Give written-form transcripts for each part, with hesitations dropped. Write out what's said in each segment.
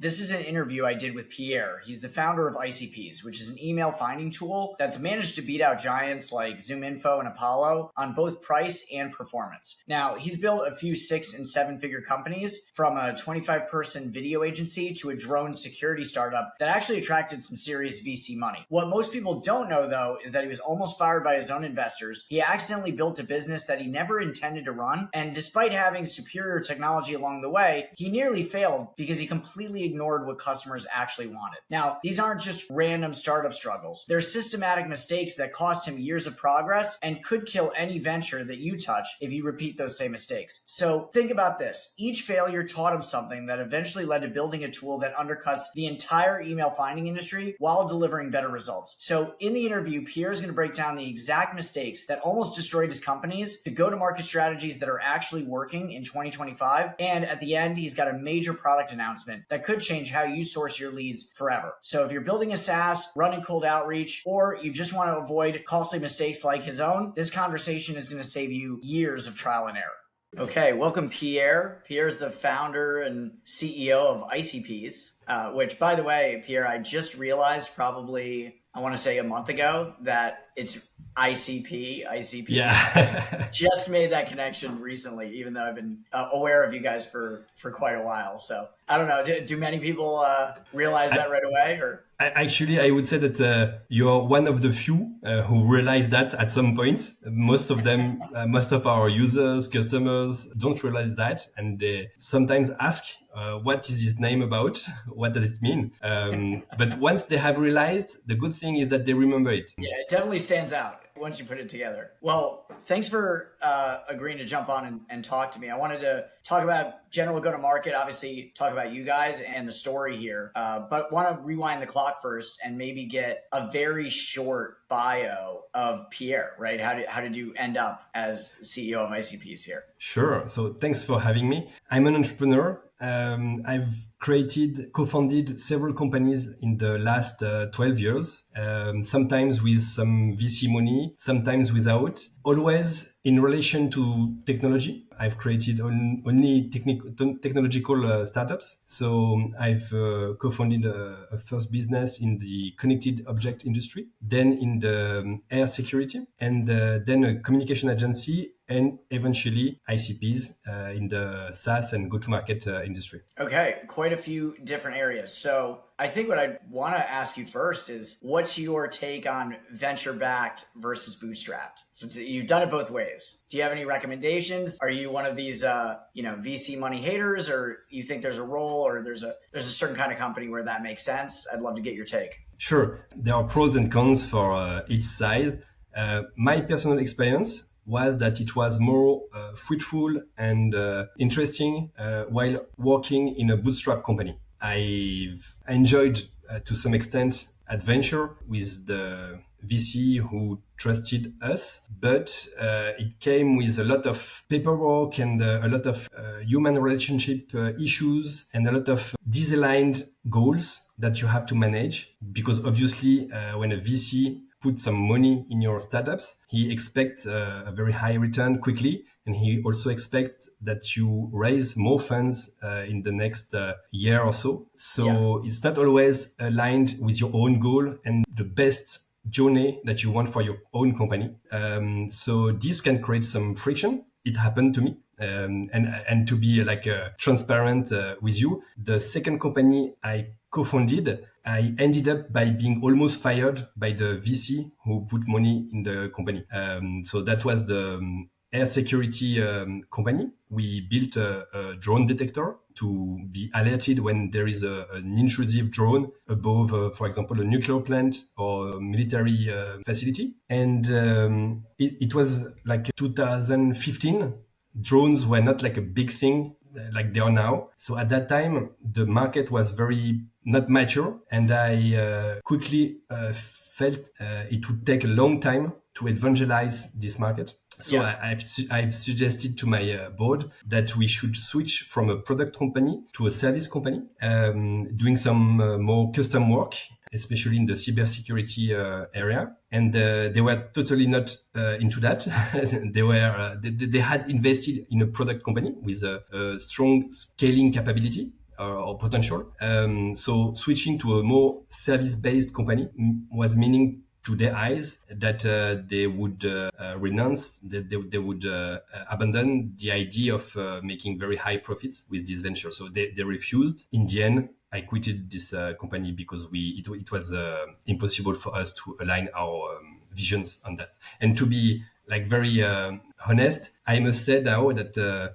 This is an interview I did with Pierre. He's the founder of IcyPeas, which is an email finding tool that's managed to beat out giants like ZoomInfo and Apollo on both price and performance. Now, he's built a few 6- and 7-figure companies, from a 25-person video agency to a drone security startup that actually attracted some serious VC money. What most people don't know, though, is that he was almost fired by his own investors. He accidentally built a business that he never intended to run, and despite having superior technology along the way, he nearly failed because he completely ignored what customers actually wanted. Now, these aren't just random startup struggles. They're systematic mistakes that cost him years of progress and could kill any venture that you touch if you repeat those same mistakes. So think about this. Each failure taught him something that eventually led to building a tool that undercuts the entire email finding industry while delivering better results. So in the interview, Pierre is going to break down the exact mistakes that almost destroyed his companies, the go-to-market strategies that are actually working in 2025, and at the end, he's got a major product announcement that could change how you source your leads forever. So if you're building a SaaS, running cold outreach, or you just want to avoid costly mistakes like his own, this conversation is going to save you years of trial and error. Okay, welcome Pierre. Pierre's the founder and CEO of IcyPeas, which, by the way, Pierre, I just realized probably, I want to say a month ago, that it's IcyPeas. Yeah. Just made that connection recently, even though I've been aware of you guys for quite a while. So I don't know. Do many people realize that right away? Or Actually, I would say that you're one of the few who realize that at some point. Most of them, most of our users, customers don't realize that. And they sometimes ask, what is this name about? What does it mean? But once they have realized, the good thing is that they remember it. Yeah, it definitely stands out once you put it together. Well, thanks for agreeing to jump on and talk to me. I wanted to talk about general go-to-market, obviously talk about you guys and the story here, but want to rewind the clock first and maybe get a very short bio of Pierre, right? How did you end up as CEO of IcyPeas here? Sure. So thanks for having me. I'm an entrepreneur. I've co-founded several companies in the last 12 years, sometimes with some VC money, sometimes without, always in relation to technology. I've created only technological startups. So I've co-founded a first business in the connected object industry, then in the air security, and then a communication agency, and eventually IcyPeas in the SaaS and go-to-market industry. Okay, quite a few different areas. So I think what I want to ask you first is, what's your take on venture-backed versus bootstrapped? Since you've done it both ways, do you have any recommendations? Are you one of these, VC money haters, or you think there's a role, or there's a certain kind of company where that makes sense? I'd love to get your take. Sure, there are pros and cons for each side. My personal experience was that it was more fruitful and interesting while working in a bootstrap company. I've enjoyed to some extent adventure with the VC who trusted us, but it came with a lot of paperwork and a lot of human relationship issues and a lot of disaligned goals that you have to manage, because obviously when a VC put some money in your startups, he expects a very high return quickly. And he also expects that you raise more funds in the next year or so. So It's not always aligned with your own goal and the best journey that you want for your own company. So this can create some friction. It happened to me. And to be transparent with you, the second company I co-founded, I ended up by being almost fired by the VC who put money in the company. So that was the air security company. We built a drone detector to be alerted when there is an intrusive drone above, for example, a nuclear plant or a military facility. And it was like 2015. Drones were not like a big thing like they are now. So at that time, the market was very not mature, and I quickly felt it would take a long time to evangelize this market. So I've suggested to my board that we should switch from a product company to a service company, doing some more custom work, especially in the cybersecurity area. And they were totally not into that. They had invested in a product company with a strong scaling capability. or potential. So switching to a more service-based company was meaning to their eyes that they would renounce, that they would abandon the idea of making very high profits with this venture. So they refused. In the end, I quitted this company because it was impossible for us to align our visions on that. And to be like very honest, I must say now that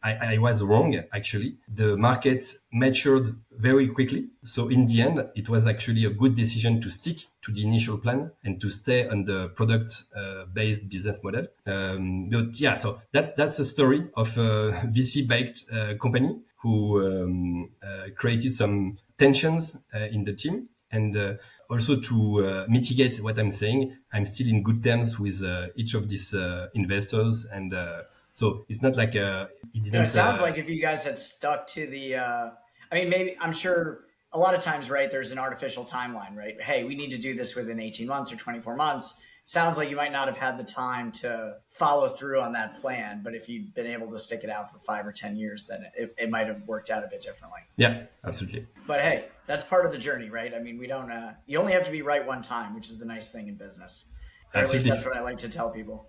I was wrong. Actually, the market matured very quickly. So in the end, it was actually a good decision to stick to the initial plan and to stay on the product-based business model. But yeah, so that's a story of a VC-backed company who created some tensions in the team. And also to mitigate what I'm saying, I'm still in good terms with each of these investors. And so it's not like it didn't. It sounds like if you guys had stuck to the, I mean, maybe I'm sure a lot of times, right, there's an artificial timeline, right? Hey, we need to do this within 18 months or 24 months. Sounds like you might not have had the time to follow through on that plan, but if you'd been able to stick it out for 5 or 10 years, then it might have worked out a bit differently. Yeah, absolutely. But hey, that's part of the journey, right? I mean, we don't, you only have to be right one time, which is the nice thing in business. Or at least that's what I like to tell people.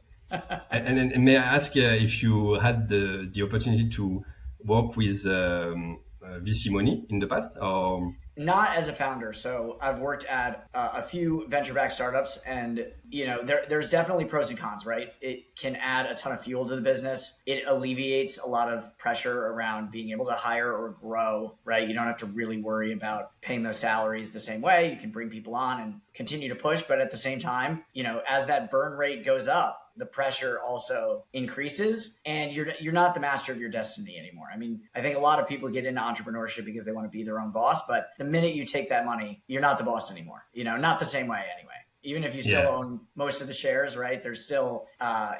and may I ask if you had the opportunity to work with VC money in the past, or? Not as a founder. So I've worked at a few venture-backed startups, and there's definitely pros and cons, right? It can add a ton of fuel to the business. It alleviates a lot of pressure around being able to hire or grow, right? You don't have to really worry about paying those salaries the same way. You can bring people on and continue to push, but at the same time, as that burn rate goes up, the pressure also increases, and you're not the master of your destiny anymore. I mean, I think a lot of people get into entrepreneurship because they want to be their own boss, but the minute you take that money, you're not the boss anymore. Not the same way anyway. Even if you still own most of the shares, right? There's still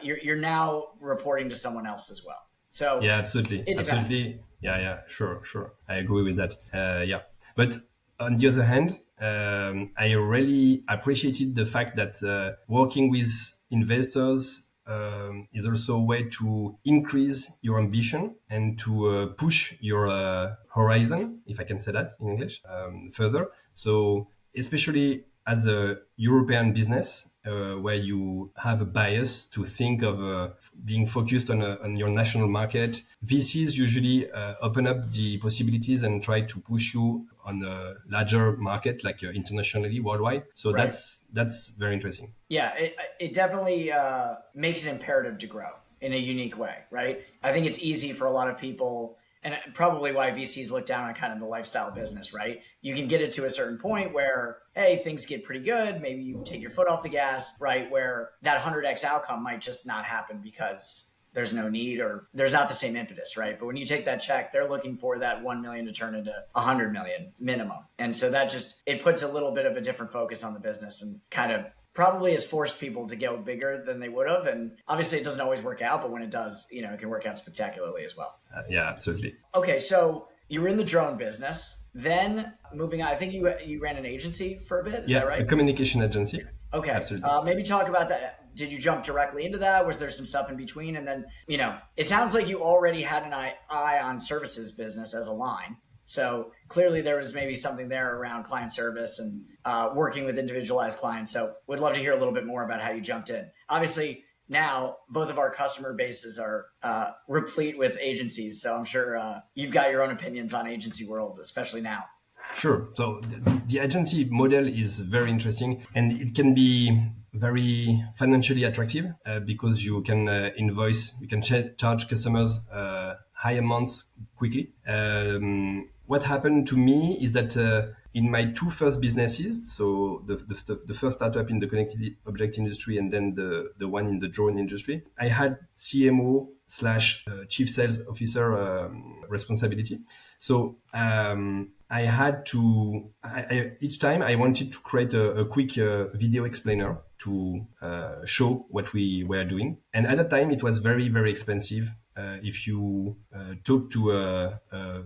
you're now reporting to someone else as well. So yeah, absolutely, absolutely. Yeah, sure. I agree with that. But on the other hand, I really appreciated the fact that working with investors is also a way to increase your ambition and to push your horizon, if I can say that in English, further. So especially as a European business, where you have a bias to think of being focused on your national market, VCs usually open up the possibilities and try to push you on a larger market, like internationally, worldwide. So right. That's very interesting. Yeah, it definitely makes it imperative to grow in a unique way, right? I think it's easy for a lot of people, and probably why VCs look down on kind of the lifestyle business, right? You can get it to a certain point where, hey, things get pretty good. Maybe you take your foot off the gas, right? Where that 100x outcome might just not happen because there's no need or there's not the same impetus, right? But when you take that check, they're looking for that 1 million to turn into 100 million minimum. And so that it puts a little bit of a different focus on the business and kind of probably has forced people to go bigger than they would have. And obviously it doesn't always work out, but when it does, it can work out spectacularly as well. Yeah, absolutely. Okay. So you were in the drone business, then moving on, I think you ran an agency for a bit. Is that right? A communication agency. Okay. Absolutely. Maybe talk about that. Did you jump directly into that? Was there some stuff in between? And then, it sounds like you already had an eye on services business as a line. So clearly there was maybe something there around client service and working with individualized clients. So would love to hear a little bit more about how you jumped in. Obviously, now both of our customer bases are replete with agencies. So I'm sure you've got your own opinions on agency world, especially now. Sure. So the agency model is very interesting, and it can be very financially attractive because you can charge customers high amounts quickly. What happened to me is that in my two first businesses, so the first startup in the connected object industry and then the one in the drone industry, I had CMO / chief sales officer responsibility. So I had to, each time I wanted to create a quick video explainer to show what we were doing. And at that time, it was very, very expensive. If you talk to a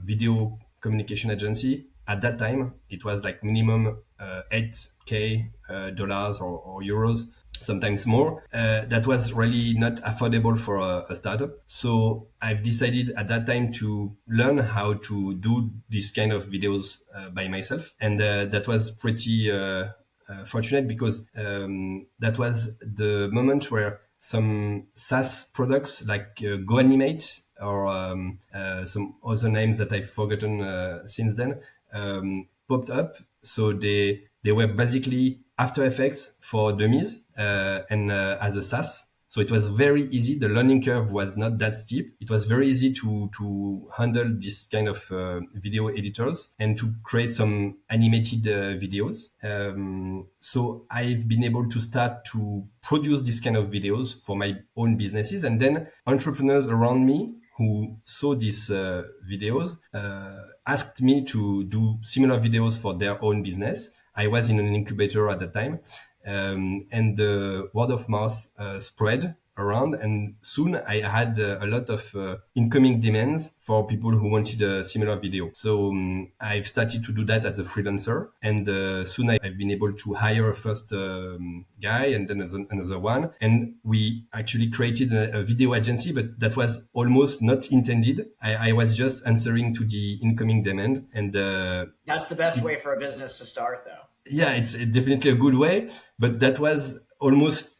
video communication agency, at that time, it was like minimum $8,000 or euros. sometimes more. That was really not affordable for a startup. So I've decided at that time to learn how to do this kind of videos by myself. And that was pretty fortunate because that was the moment where some SaaS products like GoAnimate or some other names that I've forgotten since then popped up. So they were basically After Effects for dummies and as a SaaS. So it was very easy. The learning curve was not that steep. It was very easy to handle this kind of video editors and to create some animated videos. So I've been able to start to produce this kind of videos for my own businesses. And then entrepreneurs around me who saw these videos asked me to do similar videos for their own business. I was in an incubator at the time, and the word of mouth spread around, and soon I had a lot of incoming demands for people who wanted a similar video. So I've started to do that as a freelancer, and soon I've been able to hire a first guy and then another one, and we actually created a video agency, but that was almost not intended. I was just answering to the incoming demand, and That's the best way for a business to start, though. yeah, it's definitely a good way, but that was almost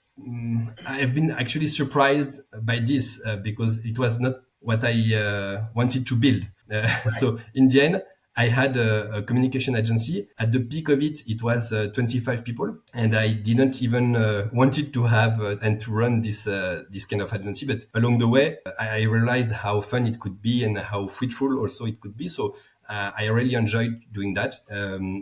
I've been actually surprised by this because it was not what I wanted to build. Right. So in the end, I had a communication agency. At the peak of it, it was 25 people, and I didn't even wanted to have and to run this kind of agency. But along the way, I realized how fun it could be and how fruitful also it could be. So I really enjoyed doing that.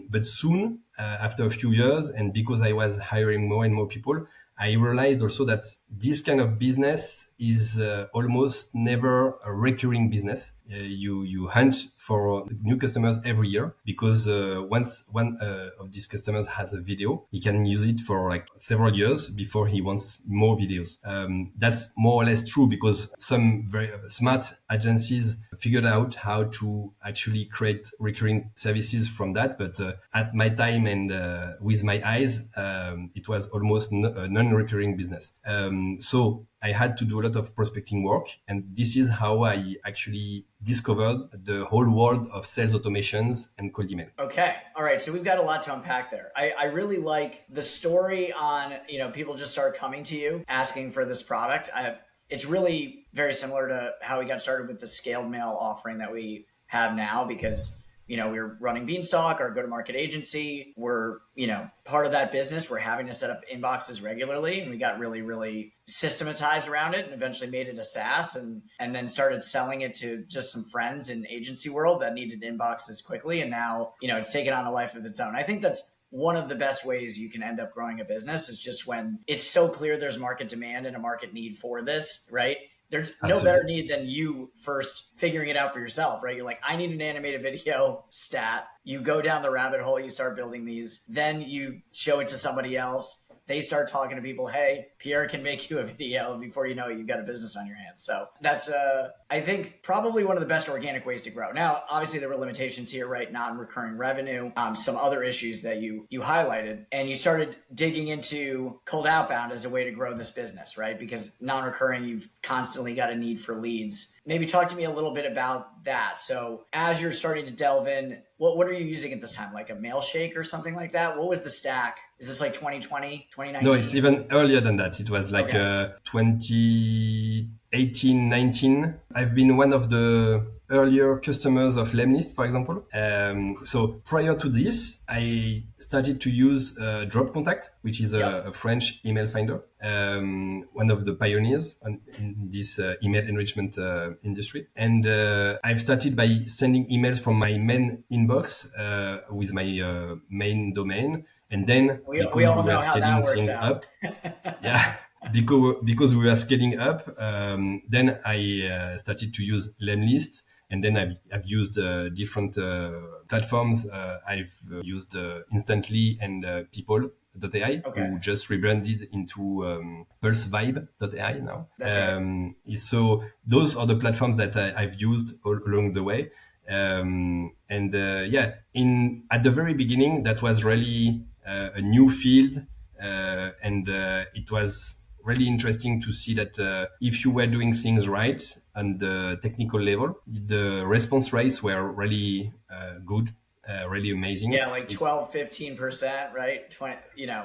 But soon, after a few years, and because I was hiring more and more people, I realized also that this kind of business is almost never a recurring business. You hunt for new customers every year because once one of these customers has a video, he can use it for like several years before he wants more videos. That's more or less true because some very smart agencies figured out how to actually create recurring services from that. But at my time and with my eyes, it was almost a non-recurring business. So I had to do a lot of prospecting work. And this is how I actually discovered the whole world of sales automations and cold email. Okay. All right. So we've got a lot to unpack there. I really like the story on, people just start coming to you asking for this product. It's really very similar to how we got started with the scaled mail offering that we have now because we're running Beanstalk, our go-to-market agency. We're, part of that business. We're having to set up inboxes regularly, and we got really, really systematized around it and eventually made it a SaaS and then started selling it to just some friends in agency world that needed inboxes quickly. And now, it's taken on a life of its own. I think that's one of the best ways you can end up growing a business is just when it's so clear there's market demand and a market need for this, right? There's no better need than you first figuring it out for yourself, right? You're like, I need an animated video stat. You go down the rabbit hole, you start building these, then you show it to somebody else. They start talking to people, hey, Pierre can make you a video. And before you know it, you've got a business on your hands. So that's, I think, probably one of the best organic ways to grow. Now, obviously, there were limitations here, right? Non-recurring revenue, some other issues that you highlighted. And you started digging into cold outbound as a way to grow this business, right? Because non-recurring, you've constantly got a need for leads. Maybe talk to me a little bit about that. So as you're starting to delve in, what are you using at this time? Like a Mailshake or something like that? What was the stack? Is this like 2020, 2019? No, it's even earlier than that. It was like 2018, 19. I've been one of the earlier customers of Lemlist, for example. So prior to this, I started to use Drop Contact, which is a French email finder, one of the pioneers in this email enrichment industry. And I've started by sending emails from my main inbox with my main domain. And then we all know how that works out. Because we were scaling up, then I started to use Lemlist, and then I've used different platforms. I've used Instantly and People.ai, who just rebranded into PulseVibe.ai now. That's right. So those are the platforms that I've used all along the way. At the very beginning, that was really a new field. and it was really interesting to see that if you were doing things right on the technical level, the response rates were really good, really amazing. Yeah, like 12-15%, right? 20, Yeah,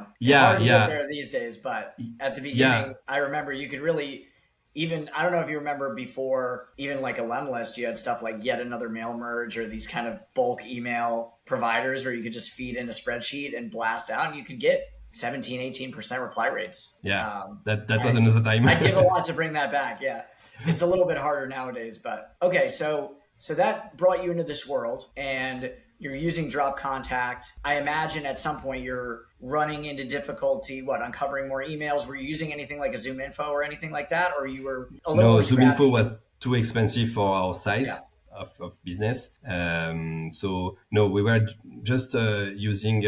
hard to get yeah, there these days, but at the yeah. beginning, I remember you could really even, I don't know if you remember before, even like a Lemlist, you had stuff like yet another mail merge or these kind of bulk email providers where you could just feed in a spreadsheet and blast out and you could get 17-18% reply rates. Yeah, that was another time. I'd give a lot to bring that back. Yeah, it's a little bit harder nowadays, but okay. So that brought you into this world, and you're using drop contact. I imagine at some point you're running into difficulty. What, uncovering more emails? Were you using anything like a ZoomInfo or anything like that, or you were a little No, more ZoomInfo was too expensive for our size. Yeah. Of business. So no, we were just using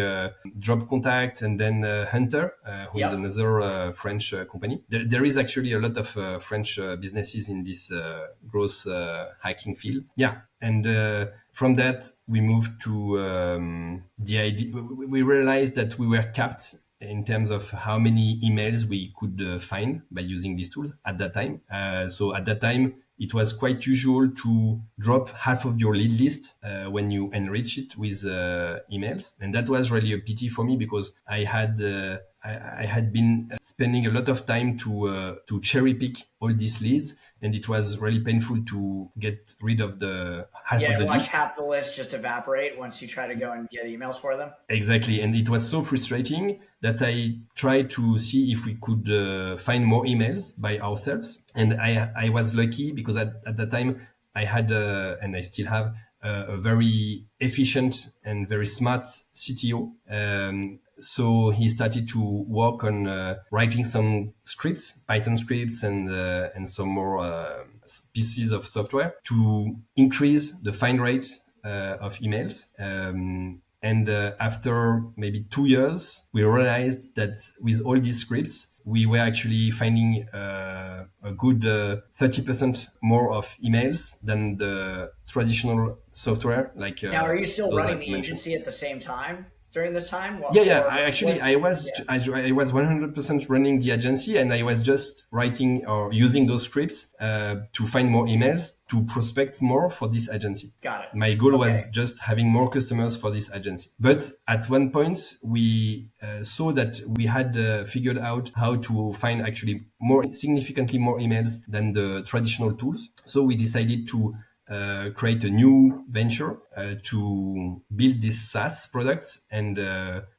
Drop Contact and then Hunter, who is another French company. There is actually a lot of French businesses in this growth hacking field. Yeah. And from that, we moved to the idea. We realized that we were capped in terms of how many emails we could find by using these tools at that time. So at that time, it was quite usual to drop half of your lead list when you enrich it with emails. And that was really a pity for me because I had been spending a lot of time to cherry pick all these leads. And it was really painful to get rid of the half of the watch list. half the list just evaporate once you try to go and get emails for them. Exactly. And it was so frustrating that I tried to see if we could find more emails by ourselves. And I was lucky because at that time I had, and I still have, a very efficient and very smart CTO. So he started to work on writing some scripts, Python scripts, and some more pieces of software to increase the find rate of emails. And after maybe 2 years, we realized that with all these scripts, we were actually finding a good 30% more of emails than the traditional software. Like now, are you still those running I've the mentioned. agency at the same time during this time? Yeah. I was 100% running the agency, and I was just writing or using those scripts to find more emails to prospect more for this agency. Got it. My goal was just having more customers for this agency. But at one point, we saw that we had figured out how to find actually significantly more emails than the traditional tools. So we decided to create a new venture to build this SaaS product and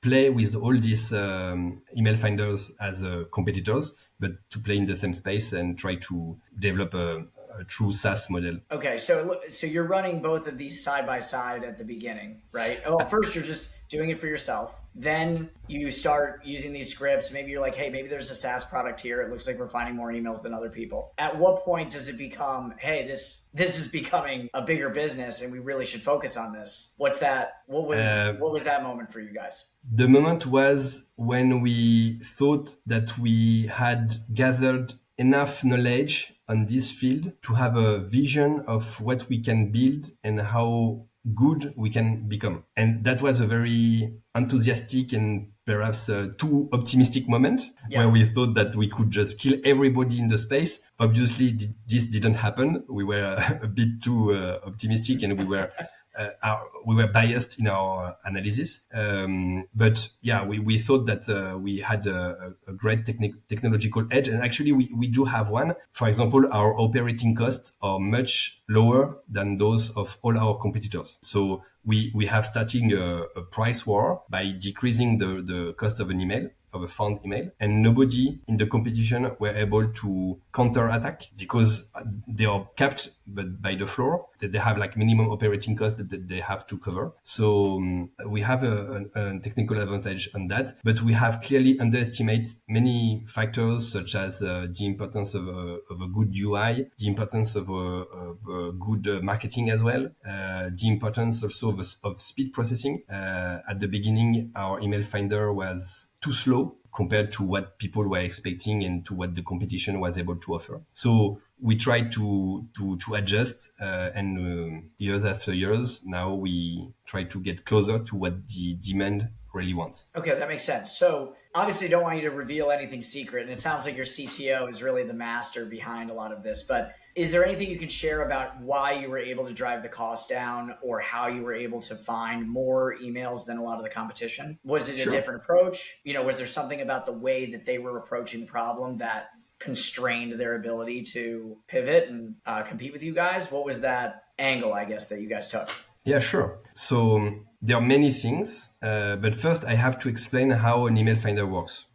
play with all these email finders as competitors, but to play in the same space and try to develop a true SaaS model. Okay, so you're running both of these side by side at the beginning, right? Well, first you're just doing it for yourself. Then you start using these scripts. Maybe you're like, hey, maybe there's a SaaS product here. It looks like we're finding more emails than other people. At what point does it become, hey, this is becoming a bigger business and we really should focus on this? What's that? What was that moment for you guys? The moment was when we thought that we had gathered enough knowledge on this field to have a vision of what we can build and how good we can become. And that was a very enthusiastic and perhaps too optimistic moment where we thought that we could just kill everybody in the space. Obviously, this didn't happen. We were a bit too optimistic, and we were biased in our analysis. But yeah, we thought that we had a great technological edge. And actually, we do have one. For example, our operating costs are much lower than those of all our competitors. So we have starting a price war by decreasing the cost of an email, of a found email, and nobody in the competition were able to counter attack because they are capped but by the floor, that they have like minimum operating costs that they have to cover. So we have a technical advantage on that, but we have clearly underestimated many factors such as the importance of a good UI, the importance of a good marketing as well, the importance also of speed processing. At the beginning, our email finder was too slow compared to what people were expecting and to what the competition was able to offer. So we tried to adjust, and years after years, now we try to get closer to what the demand really wants. Okay, that makes sense. So obviously don't want you to reveal anything secret, and it sounds like your CTO is really the master behind a lot of this, but is there anything you can share about why you were able to drive the cost down or how you were able to find more emails than a lot of the competition? Was it a different approach? Was there something about the way that they were approaching the problem that constrained their ability to pivot and compete with you guys? What was that angle, I guess, that you guys took? Yeah, sure. So there are many things, but first I have to explain how an email finder works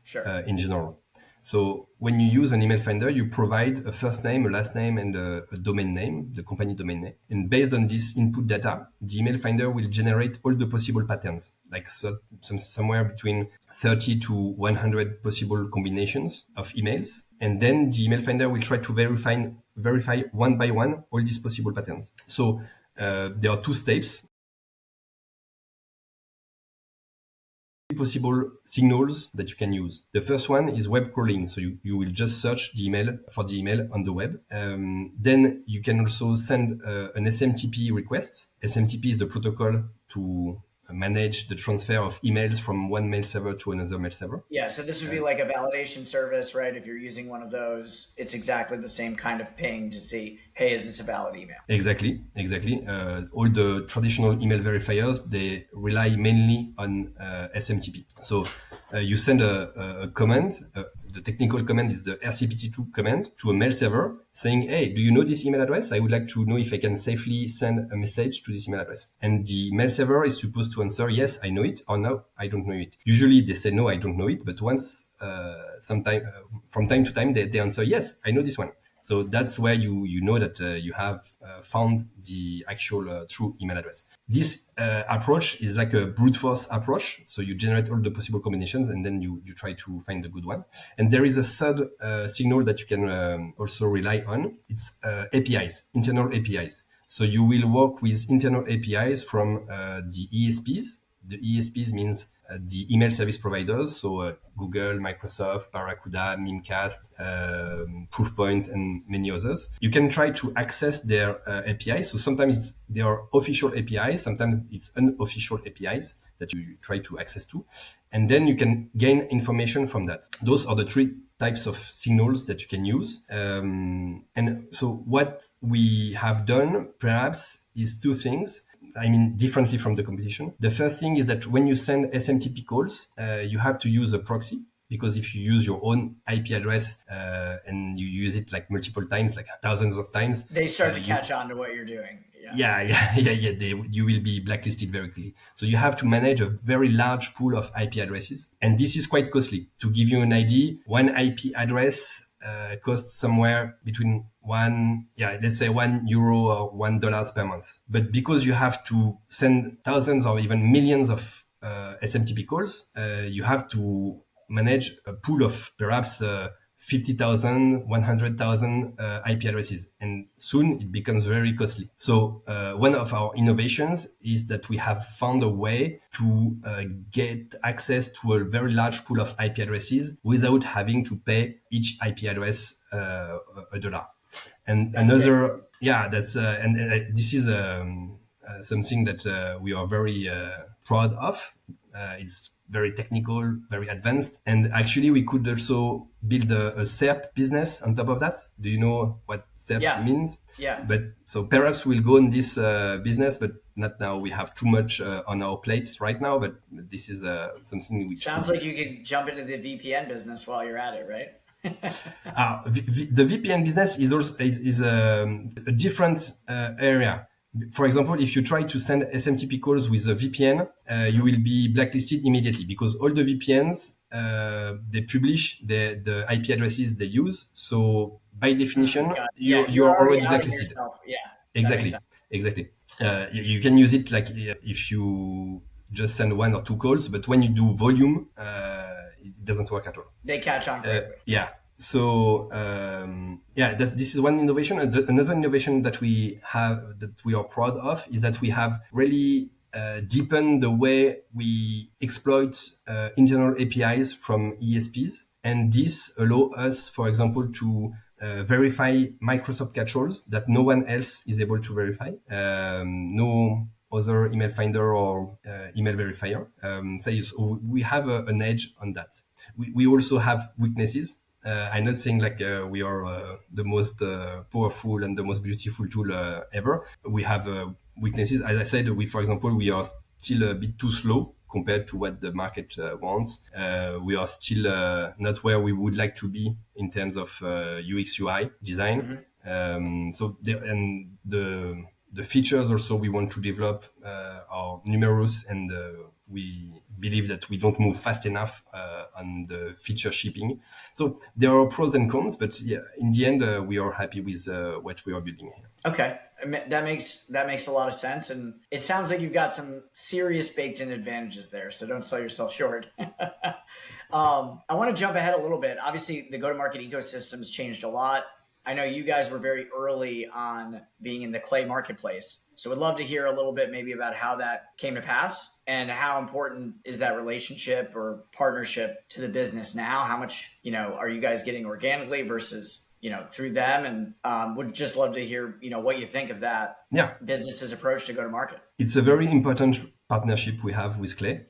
in general. So when you use an email finder, you provide a first name, a last name, and a domain name, the company domain name. And based on this input data, the email finder will generate all the possible patterns, like somewhere between 30 to 100 possible combinations of emails. And then the email finder will try to verify one by one all these possible patterns. So there are two steps. Possible signals that you can use. The first one is web crawling. So you will just search the email on the web. Then you can also send an SMTP request. SMTP is the protocol to manage the transfer of emails from one mail server to another mail server. Yeah, so this would be like a validation service, right? If you're using one of those, it's exactly the same kind of ping to see, hey, is this a valid email? Exactly. All the traditional email verifiers, they rely mainly on SMTP. So you send a command. The technical command is the RCPT2 command to a mail server saying, hey, do you know this email address? I would like to know if I can safely send a message to this email address. And the mail server is supposed to answer, yes, I know it, or no, I don't know it. Usually they say, no, I don't know it. But once, from time to time, they answer, yes, I know this one. So that's where you know that you have found the actual true email address. This approach is like a brute force approach. So you generate all the possible combinations and then you try to find the good one. And there is a third signal that you can also rely on. It's APIs, internal APIs. So you will work with internal APIs from the ESPs. The ESPs means the email service providers, so Google, Microsoft, Barracuda, Mimecast, Proofpoint, and many others. You can try to access their APIs. So sometimes they are official APIs, sometimes it's unofficial APIs that you try to access to. And then you can gain information from that. Those are the three types of signals that you can use. And so what we have done perhaps is two things. Differently from the competition. The first thing is that when you send SMTP calls, you have to use a proxy, because if you use your own IP address and you use it like multiple times, like thousands of times, they start to catch on to what you're doing. You will be blacklisted very quickly. So you have to manage a very large pool of IP addresses. And this is quite costly. To give you an idea, one IP address costs somewhere between let's say €1 or $1 per month. But because you have to send thousands or even millions of SMTP calls, you have to manage a pool of perhaps 50,000, 100,000 IP addresses. And soon it becomes very costly. So one of our innovations is that we have found a way to get access to a very large pool of IP addresses without having to pay each IP address $1. And this is something that we are very proud of. It's very technical, very advanced. And actually, we could also build a SERP business on top of that. Do you know what SERP means? Yeah. But so perhaps we'll go in this business, but not now. We have too much on our plates right now, but this is something which... Sounds like you could jump into the VPN business while you're at it, right? The VPN business is also a different area. For example, if you try to send SMTP calls with a VPN, you will be blacklisted immediately, because all the VPNs, they publish the IP addresses they use. So by definition, you are already blacklisted. Exactly. You can use it like if you just send one or two calls, but when you do volume, it doesn't work at all. They catch on quickly. So this is one innovation. Another innovation that we have, that we are proud of, is that we have really deepened the way we exploit internal APIs from ESPs, and this allows us, for example, to verify Microsoft catch-alls that no one else is able to verify. No other email finder or email verifier. So we have an edge on that. We also have weaknesses. I'm not saying like we are the most powerful and the most beautiful tool ever. We have weaknesses. As I said, for example, we are still a bit too slow compared to what the market wants. We are still not where we would like to be in terms of UX UI design. So the features also we want to develop are numerous, and we believe that we don't move fast enough on the feature shipping. So there are pros and cons, but yeah, in the end, we are happy with what we are building here. Okay, that makes a lot of sense, and it sounds like you've got some serious baked-in advantages there. So don't sell yourself short. I want to jump ahead a little bit. Obviously, the go-to-market ecosystem's changed a lot. I know you guys were very early on being in the Clay marketplace. So would love to hear a little bit maybe about how that came to pass and how important is that relationship or partnership to the business now? How much, are you guys getting organically versus, through them? And would just love to hear, what you think of that business's approach to go to market. It's a very important partnership we have with Clay.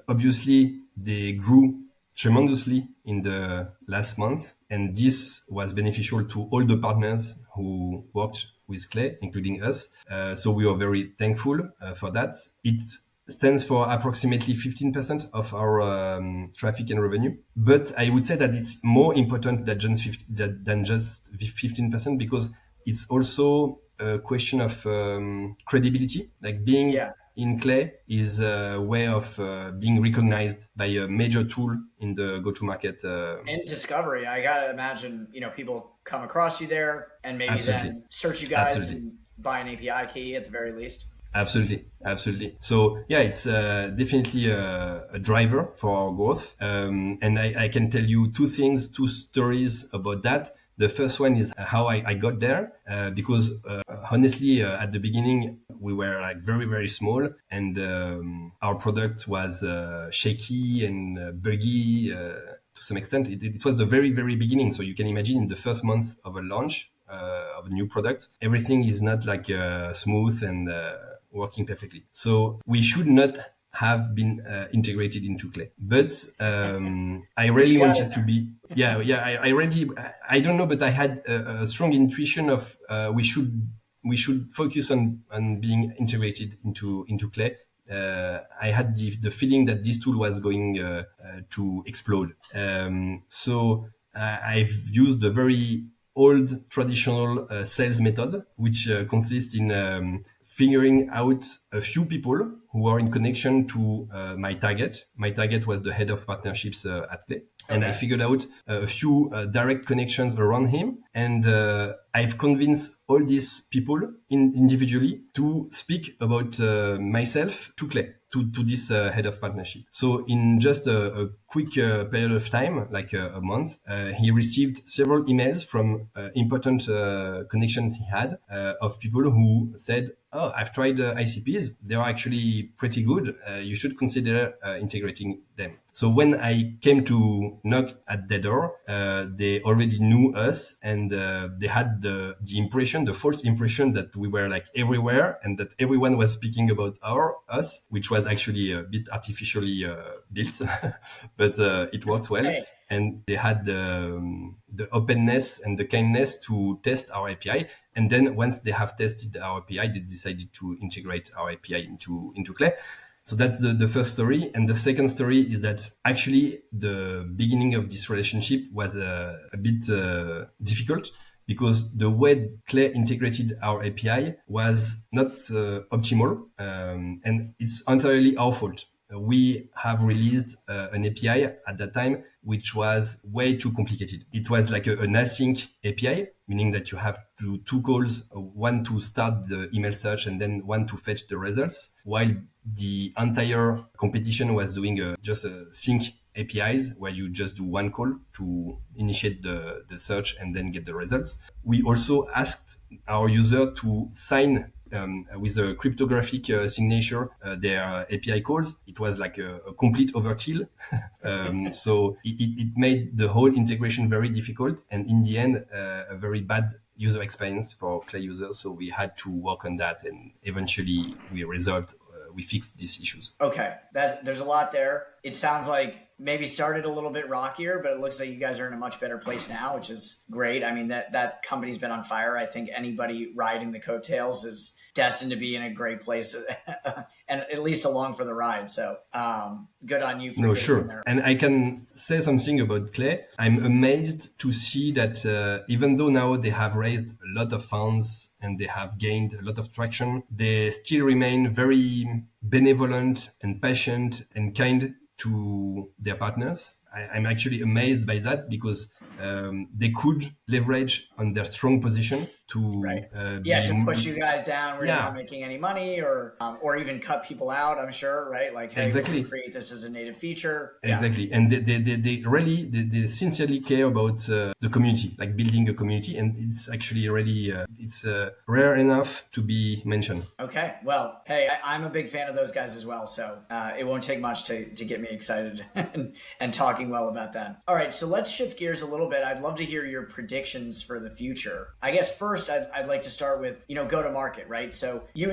Obviously, they grew tremendously in the last month, and this was beneficial to all the partners who worked with Clay, including us. So we are very thankful for that. It stands for approximately 15% of our traffic and revenue. But I would say that it's more important than just 15% because it's also a question of credibility, like being in Clay is a way of being recognized by a major tool in the go-to-market. And discovery. I got to imagine, people come across you there and maybe then search you guys and buy an API key at the very least. Absolutely. So yeah, it's definitely a driver for our growth. And I can tell you two stories about that. The first one is how I got there, because honestly, at the beginning, we were like very, very small, and our product was shaky and buggy to some extent. It was the very, very beginning. So you can imagine in the first month of a launch of a new product, everything is not like smooth and working perfectly. So we should not have been integrated into Clay. But I really wanted to be, I don't know, but I had a strong intuition of we should focus on being integrated into Clay. I had the feeling that this tool was going to explode. So I've used the very old traditional sales method, which consists in figuring out a few people who are in connection to my target. My target was the head of partnerships at Clay. And I figured out a few direct connections around him. And I've convinced all these people individually to speak about myself to Clay, to this head of partnership. So in just a quick period of time, like a month, he received several emails from important connections he had of people who said, "Oh, I've tried IcyPeas. They are actually pretty good. You should consider integrating them." So when I came to knock at their door, they already knew us, and they had the false impression that we were like everywhere and that everyone was speaking about us, which was actually a bit artificially built, but it worked well. Hey. And they had the openness and the kindness to test our API. And then once they have tested our API, they decided to integrate our API into Clay. So that's the first story. And the second story is that actually the beginning of this relationship was a bit difficult because the way Clay integrated our API was not optimal. And it's entirely our fault. We have released an API at that time, which was way too complicated. It was like an async API, meaning that you have two calls, one to start the email search and then one to fetch the results, while the entire competition was doing just a sync APIs where you just do one call to initiate the search and then get the results. We also asked our user to sign with a cryptographic signature their API calls. It was like a complete overkill. So it made the whole integration very difficult, and in the end, a very bad user experience for Clay users. So we had to work on that, and eventually we fixed these issues. Okay, there's a lot there. It sounds like maybe started a little bit rockier, but it looks like you guys are in a much better place now, which is great. I mean, that company's been on fire. I think anybody riding the coattails is destined to be in a great place and at least along for the ride. So good on you. No, sure. And I can say something about Clay. I'm amazed to see that even though now they have raised a lot of funds and they have gained a lot of traction, they still remain very benevolent and patient and kind to their partners. I'm actually amazed by that because they could leverage on their strong position to to push you guys down where you're not making any money, or even cut people out. I'm sure, right? Like, hey, exactly. Create this as a native feature. Exactly, and they really sincerely care about the community, like building a community, and it's actually really it's rare enough to be mentioned. Okay, well, hey, I'm a big fan of those guys as well, so it won't take much to get me excited and talking well about that. All right, so let's shift gears a little bit. I'd love to hear your predictions for the future. I guess first I'd like to start with, go to market, right? So you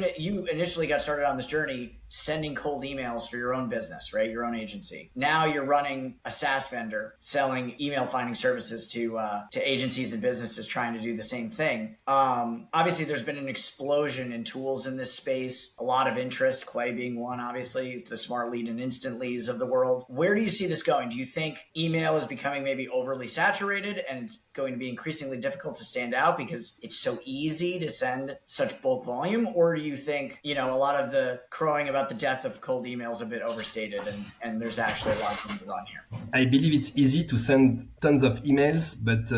initially got started on this journey sending cold emails for your own business, right? Your own agency. Now you're running a SaaS vendor selling email finding services to agencies and businesses trying to do the same thing. Obviously, there's been an explosion in tools in this space. A lot of interest, Clay being one, obviously, the Smart Lead and Instant Leads of the world. Where do you see this going? Do you think email is becoming maybe overly saturated and it's going to be increasingly difficult to stand out because it's so easy to send such bulk volume? Or do you think, a lot of the crowing about the death of cold email is a bit overstated and there's actually a lot of room to run here? I believe it's easy to send tons of emails, but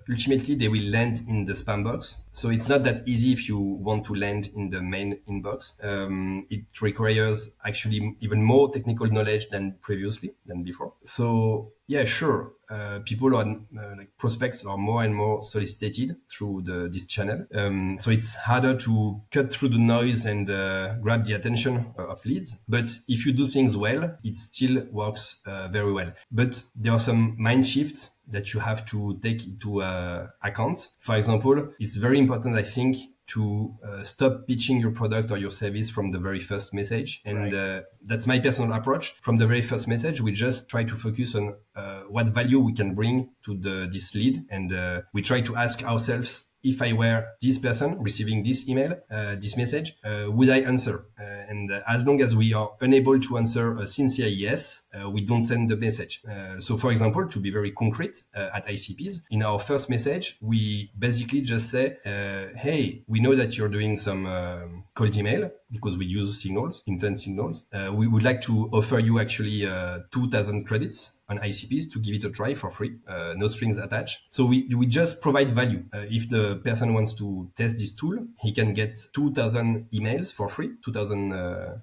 ultimately they will land in the spam box. So it's not that easy if you want to land in the main inbox. It requires actually even more technical knowledge than before. So yeah, sure. People are like prospects are more and more solicited through this channel. So it's harder to cut through the noise and grab the attention of leads. But if you do things well, it still works very well. But there are some mind shifts that you have to take into account. For example, it's very important, I think, to stop pitching your product or your service from the very first message. And that's my personal approach. From the very first message, we just try to focus on what value we can bring to this lead. And we try to ask ourselves, if I were this person receiving this email, this message, would I answer? And as long as we are unable to answer a sincere yes, we don't send the message. So for example, to be very concrete, at IcyPeas, in our first message, we basically just say, hey, we know that you're doing some cold email because we use intense signals. We would like to offer you actually 2,000 credits on IcyPeas to give it a try for free, no strings attached. So we just provide value. If the person wants to test this tool, he can get 2,000 emails for free, 2,000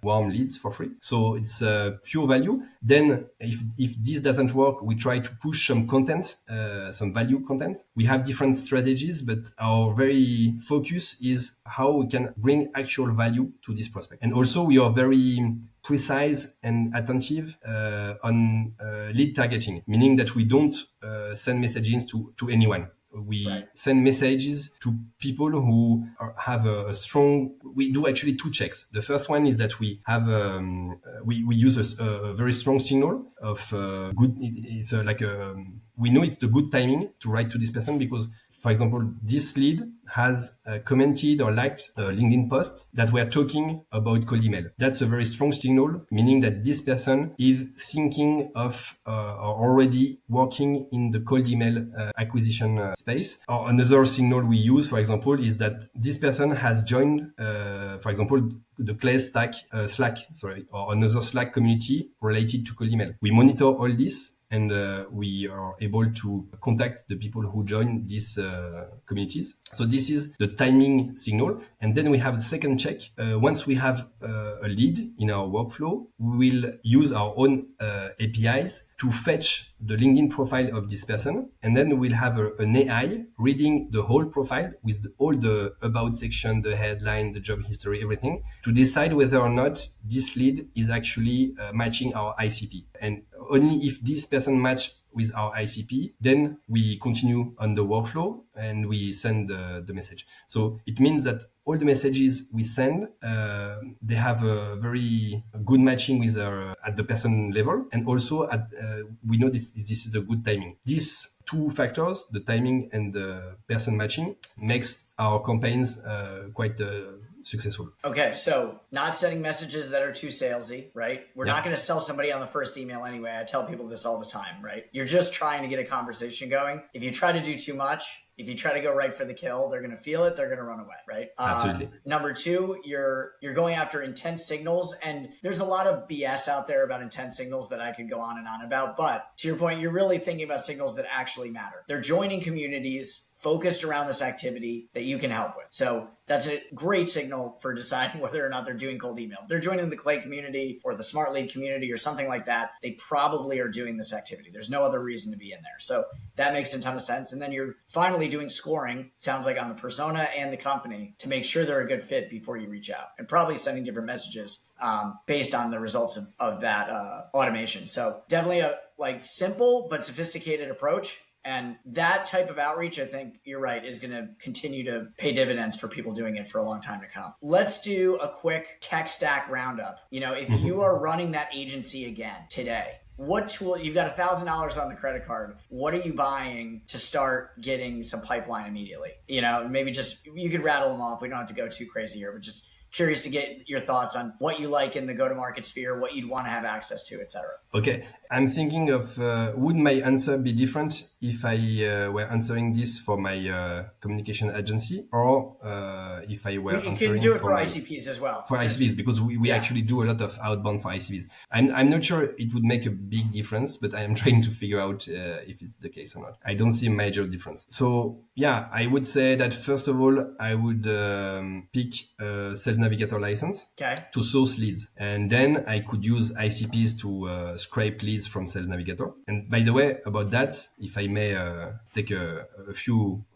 warm leads for free. So it's pure value. Then if this doesn't work, we try to push some content, some value content. We have different strategies, but our very focus is how we can bring actual value to this prospect. And also we are very precise and attentive on lead targeting, meaning that we don't send messages to anyone. We send messages to people who have a strong. We do actually two checks. The first one is that we have we use a very strong signal of good. It's we know it's the good timing to write to this person because, for example, this lead has commented or liked a LinkedIn post that we're talking about cold email. That's a very strong signal, meaning that this person is thinking of or already working in the cold email acquisition space. Or another signal we use, for example, is that this person has joined, for example, the Clay Slack, or another Slack community related to cold email. We monitor all this. And we are able to contact the people who join these communities. So this is the timing signal. And then we have the second check. Once we have a lead in our workflow, we will use our own APIs to fetch the LinkedIn profile of this person. And then we'll have an AI reading the whole profile with all the about section, the headline, the job history, everything, to decide whether or not this lead is actually matching our ICP. And only if this person match with our ICP. Then we continue on the workflow and we send the message. So it means that all the messages we send, they have a very good matching with at the person level, and also we know this is a good timing. These two factors, the timing and the person matching, makes our campaigns quite successful. Okay, so not sending messages that are too salesy, right? We're not going to sell somebody on the first email anyway. I tell people this all the time, right? You're just trying to get a conversation going. If you try to do too much, if you try to go right for the kill, they're going to feel it. They're going to run away, right? Absolutely. Number two, you're going after intent signals, and there's a lot of BS out there about intent signals that I could go on and on about. But to your point, you're really thinking about signals that actually matter. They're joining communities focused around this activity that you can help with. So that's a great signal for deciding whether or not they're doing cold email. If they're joining the Clay community or the Smart Lead community or something like that, they probably are doing this activity. There's no other reason to be in there. So that makes a ton of sense. And then you're finally doing scoring, sounds like, on the persona and the company to make sure they're a good fit before you reach out, and probably sending different messages based on the results of that automation. So definitely a simple but sophisticated approach. And that type of outreach, I think you're right, is going to continue to pay dividends for people doing it for a long time to come. Let's do a quick tech stack roundup. If you are running that agency again today, what tool, you've got $1,000 on the credit card, what are you buying to start getting some pipeline immediately? Maybe just, you could rattle them off. We don't have to go too crazy here, but just curious to get your thoughts on what you like in the go-to-market sphere, what you'd want to have access to, et cetera. Okay. I'm thinking of, would my answer be different if I were answering this for my communication agency, or if I were answering for... You can do it for IcyPeas as well. For IcyPeas, because we actually do a lot of outbound for IcyPeas. I'm not sure it would make a big difference, but I am trying to figure out if it's the case or not. I don't see a major difference. So yeah, I would say that first of all, I would pick a Sales Navigator license to source leads. And then I could use IcyPeas to scrape leads from Sales Navigator. And by the way, about that, if I may take a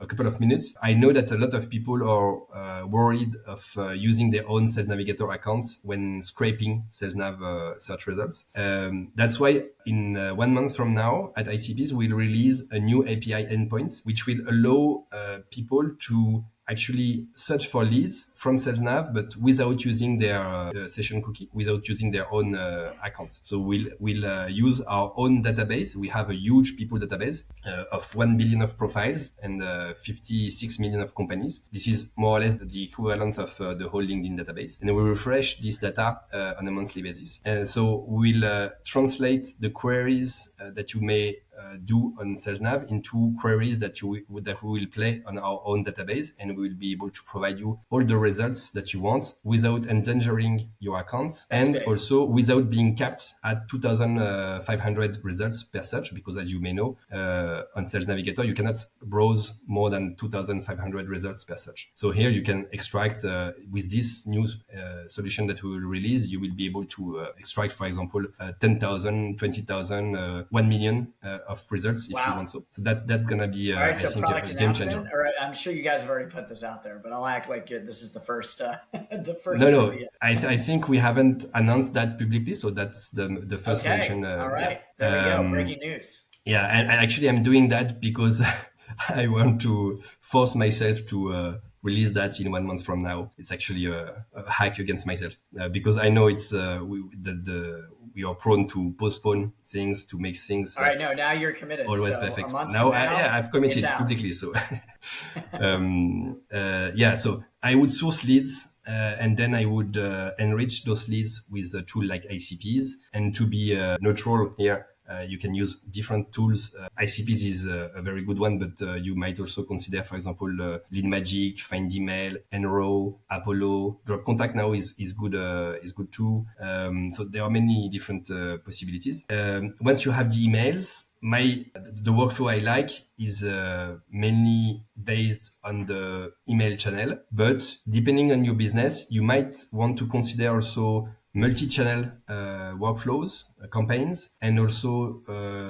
couple of minutes, I know that a lot of people are worried of using their own Sales Navigator accounts when scraping Sales Nav search results. That's why in 1 month from now at IcyPeas, we'll release a new API endpoint, which will allow people to actually search for leads from SalesNav, but without using their session cookie, without using their own account. So we'll use our own database. We have a huge people database of 1 billion of profiles and 56 million of companies. This is more or less the equivalent of the whole LinkedIn database. And we refresh this data on a monthly basis. So we'll translate the queries that you may do on SalesNav into queries that we will play on our own database, and we will be able to provide you all the results that you want without endangering your accounts. And also without being capped at 2,500 results per search, because as you may know, on Sales Navigator, you cannot browse more than 2,500 results per search. So here you can extract, with this new solution that we will release, you will be able to extract, for example, 10,000, 20,000, 1 million of results if you want so. So that's going to be, I think, a game changer. Or I'm sure you guys have already put this out there, but I'll act like this is the first. The first. No. I think we haven't announced that publicly, so that's the first mention. All right, there we go. Breaking news. Yeah, and actually I'm doing that because I want to force myself to release that in 1 month from now. It's actually a hack against myself because I know it's we are prone to postpone things, to make things. All right, no, now you're committed. Always so perfect. Now I've committed publicly. So, so I would source leads and then I would enrich those leads with a tool like IcyPeas. And to be neutral here, you can use different tools. IcyPeas is a very good one, but you might also consider, for example, Lead Magic, Find Email, Enrow, Apollo. Drop Contact now is good too. So there are many different possibilities. Once you have the emails, the workflow I like is mainly based on the email channel, but depending on your business, you might want to consider also multi-channel workflows, campaigns, and also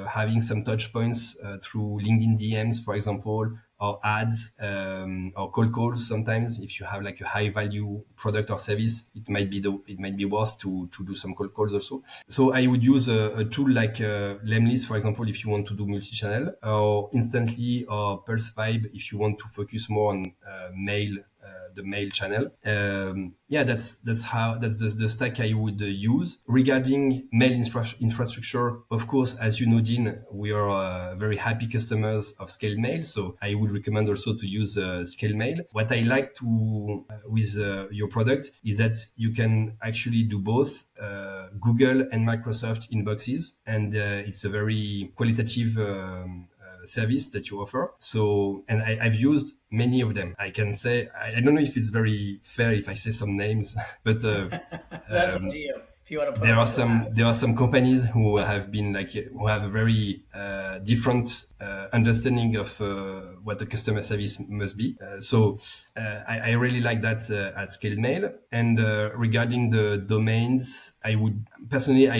having some touch points through LinkedIn DMs, for example, or ads, or cold calls. Sometimes if you have like a high value product or service, it might be worth to do some cold calls also. So I would use a tool like Lemlist, for example, if you want to do multi-channel, or Instantly or Pulse Vibe if you want to focus more on mail, the mail channel. That's the stack I would use. Regarding mail infrastructure, of course, as you know, Dean, we are very happy customers of Scale Mail, so I would recommend also to use Scale Mail. What I like to with your product is that you can actually do both Google and Microsoft inboxes, and it's a very qualitative service that you offer. So, and I've used many of them. I can say, I don't know if it's very fair if I say some names, but that's up to you. If you want to put there are some companies who have been like, who have a very different understanding of what the customer service must be. I really like that at Scaled Mail. And regarding the domains, I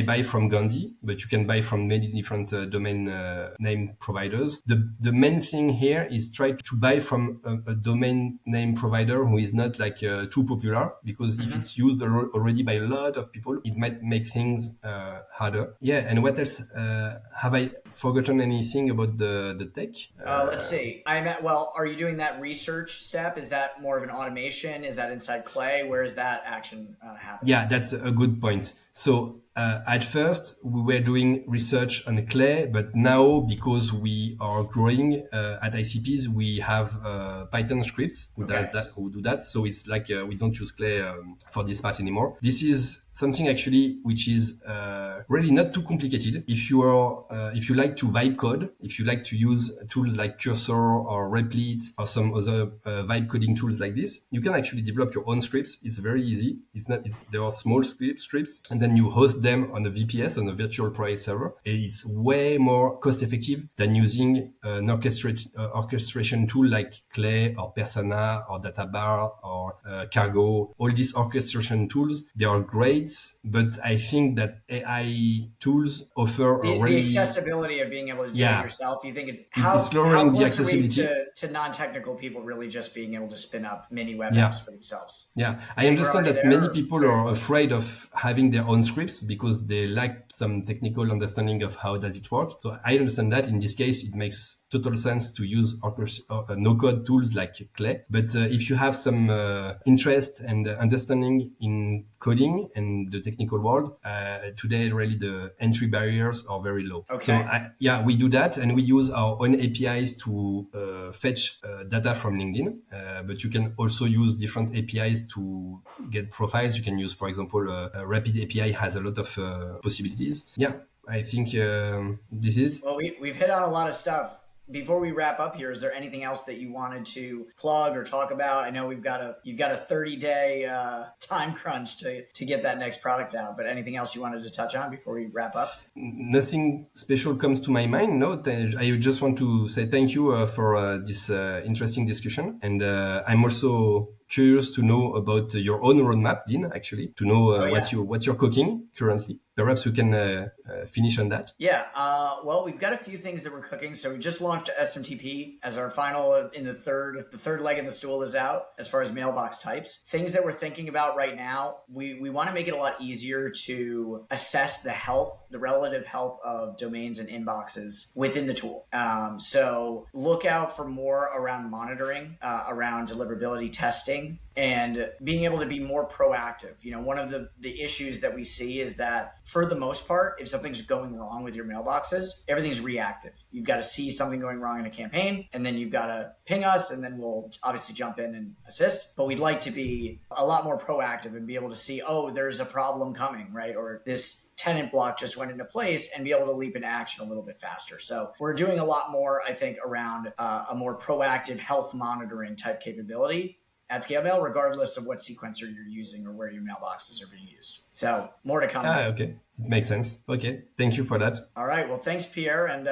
buy from Gandhi, but you can buy from many different domain name providers. The main thing here is try to buy from a domain name provider who is not like too popular, because if it's used already by a lot of people, it might make things harder. Yeah, and what else? Have I forgotten anything about the tech? Let's see. Are you doing that research step? Is that more of an automation? Is that inside Clay? Where is that action happening? Yeah, that's a good point. So at first we were doing research on Clay, but now because we are growing at IcyPeas, we have Python scripts who do that. So it's like we don't use Clay for this part anymore. This is something actually which is really not too complicated. If you like to vibe code, if you like to use tools like Cursor or Replit or some other vibe coding tools like this, you can actually develop your own scripts. It's very easy. There are small scripts, and then you host them on a VPS, on a virtual private server. It's way more cost effective than using an orchestration tool like Clay or Persona or Databar or Cargo. All these orchestration tools, they are great, but I think that AI tools offer the accessibility of being able to do it yourself. You think it's lowering the accessibility to non-technical people really just being able to spin up mini web apps for themselves? Yeah, I understand that many people are afraid of having their own scripts because they lack some technical understanding of how does it work. So I understand that in this case, it makes total sense to use no-code tools like Clay. But if you have some interest and understanding in coding and the technical world, today really the entry barriers are very low. Okay. So we do that, and we use our own APIs to fetch data from LinkedIn. But you can also use different APIs to get profiles. You can use, for example, Rapid API has a lot of possibilities. Yeah, I think this is. Well, we've hit on a lot of stuff. Before we wrap up here, is there anything else that you wanted to plug or talk about? I know you've got a 30-day time crunch to get that next product out, but anything else you wanted to touch on before we wrap up? Nothing special comes to my mind. No, I just want to say thank you for this interesting discussion, and I'm also curious to know about your own roadmap, Dean, actually, to know what you're cooking currently. Perhaps you can finish on that. Yeah. Well, we've got a few things that we're cooking. So we just launched SMTP as our final in the third leg in the stool is out as far as mailbox types. Things that we're thinking about right now, we want to make it a lot easier to assess the relative health of domains and inboxes within the tool. So look out for more around monitoring, around deliverability testing, and being able to be more proactive. One of the issues that we see is that for the most part, if something's going wrong with your mailboxes, everything's reactive. You've got to see something going wrong in a campaign, and then you've got to ping us, and then we'll obviously jump in and assist. But we'd like to be a lot more proactive and be able to see, there's a problem coming, right? Or this tenant block just went into place, and be able to leap into action a little bit faster. So we're doing a lot more, I think, around a more proactive health monitoring type capability at Scale Mail, regardless of what sequencer you're using or where your mailboxes are being used. So more to come. Okay. It makes sense. Okay. Thank you for that. All right. Well, thanks, Pierre. And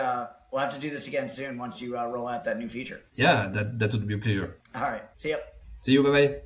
we'll have to do this again soon once you roll out that new feature. Yeah, that would be a pleasure. All right. See you. See you. Bye-bye.